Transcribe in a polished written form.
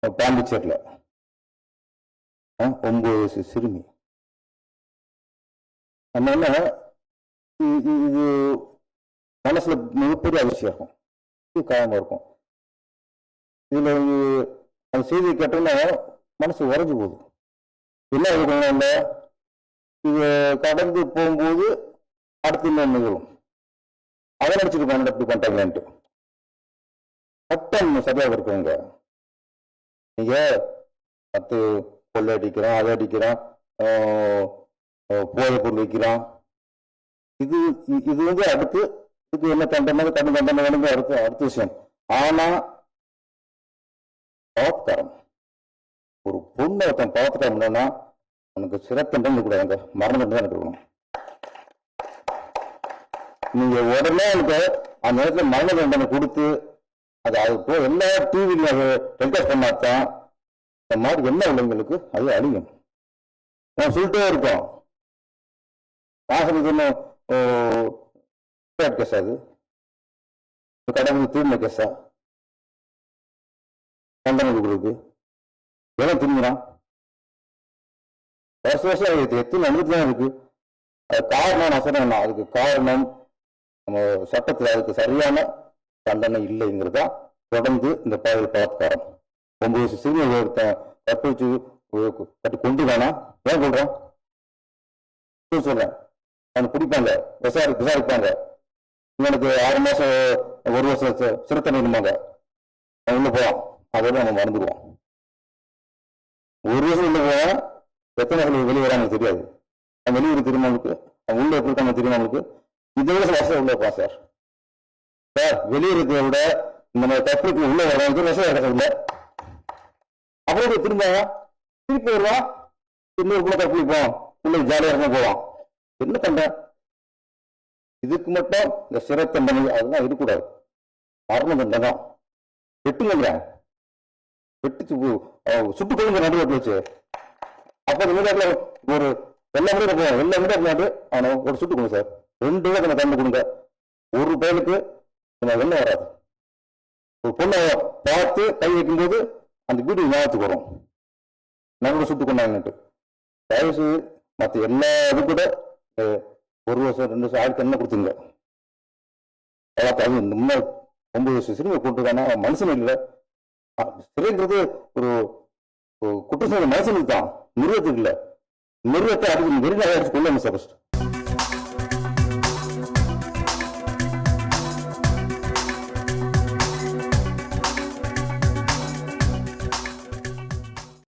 பாண்டிச்சேரியில 9 வயசு சிறுமி. அதனால இது மனசுல மிகப்பெரிய அதிர்ச்சியாகும், காயமா இருக்கும். இதுல அந்த செய்தியை கேட்டோம்னா மனசு உறைஞ்சு போகுது. என்ன இருக்கணும், இது கடந்து போகும்போது அடுத்து இன்னும் நிகழும். அதை நினைச்சிருக்காங்க எப்படி பண்றாங்கன்ட்டு. சட்டம் சரியாக இருக்குங்க. நீங்க பத்து கொள்ளை அடிக்கிறான், அதை அடிக்கிறான், போதை பொருள் வைக்கிறான், இது இது அடுத்து இதுக்கு என்ன தண்டனை, கண்ணு தண்டனை வேணுங்க அடுத்த விஷயம். ஆனா பலாத்காரம், ஒரு பொண்ணை ஒருத்தன் பலாத்காரம்னா உனக்கு சிறை தண்டனை கூடாதுங்க, மரண தண்டனை இருக்கணும். நீங்க உடனே அந்த நேரத்தில் மரண தண்டனை கொடுத்து அது போய் எல்லா டிவியிலும் அதை டெலிகாஸ்ட் பண்ணாதான் இந்த மாதிரி என்ன உள்ளவங்களுக்கு அது அழியும். நான் சொல்லிட்டே இருக்கோம், கேஸ் அது கடவுள் தூய்மை கேஸா தண்டனை கொடுக்குறது எல்லாம் திரும்பினான் வருஷம் வருஷம் எத்தனை அனுபவம் இருக்கு. அது காரணம் நான் சொன்னேன், அதுக்கு காரணம் நம்ம சட்டத்தில் அதுக்கு சரியான தண்டனை இல்லைங்கிறதா தொடர்ந்து இந்த பலாத்காரம். 9 வயசு சிறுமி ஒருத்தன் கற்பழிச்சு கட்டி கொண்டு வேணா ஏன் சொல்றான் சொல்றேன். அவனை பிடிப்பாங்க, விசாரிப்பாங்க, இவனுக்கு 6 மாசம் 1 வருஷம் சிறை தண்டனைமாங்க, அவன் உள்ள போவான். அதோட நம்ம மறந்துடுவான். 1 வருஷம் உள்ள போவான், எத்தனை வெளியே வராங்க தெரியாது. அவன் வெளியூர் திருமணத்துக்கு அவன் உள்ள எப்படி இருக்காங்க தெரியும் அவங்களுக்கு. இந்த வருஷம் உள்ள இருப்பான் சார். வெளியூருக்கு விட இந்த தப்புக்கு உள்ள வராங்க வருஷம் இல்லை. அப்புறம் திருப்பி வருவான், இன்னொரு தப்புளிப்போம், உள்ள ஜாலியா இருக்க போவான். என்ன பண்ற? இதுக்கு மட்டும் இந்த சிறை தண்டனை அதெல்லாம் இருக்கக்கூடாது. மரண தண்டனை தான். வெட்டுங்க, வெட்டி சுட்டு கொள்ளுங்க நடுவில் வச்சு. அப்ப ஒரு எல்லா மீடியா போவோம், எல்லா மீடியா அவனை ஒரு சுட்டு கொடுங்க சார், 2 பேருக்கு தண்டனை கொடுங்க. ஒரு பயலுக்கு வெளில வராது. ஒரு பொண்ணை பார்த்து கை வைக்கும்போது அந்த வீடு ஞாபகத்துக்கு வரும், நம்மளோட சுட்டு கொண்டாங்கன்ட்டு. தயவுசு மற்ற எல்லா இது கூட 1 வருஷம் 2 வருஷம் ஆயிரத்தி என்ன கொடுத்துங்க. அது முன்ன 9 வயசு சிறுமை கொண்டுருக்கானா மனுஷன் இல்லை. சிறைங்கிறது ஒரு குற்றச்சாட்டு மனுஷனுக்கு தான், மிருகத்துக்கு இல்லை. மிருகத்தை அதுக்கு நெருங்காக கொள்ளணும் சார்.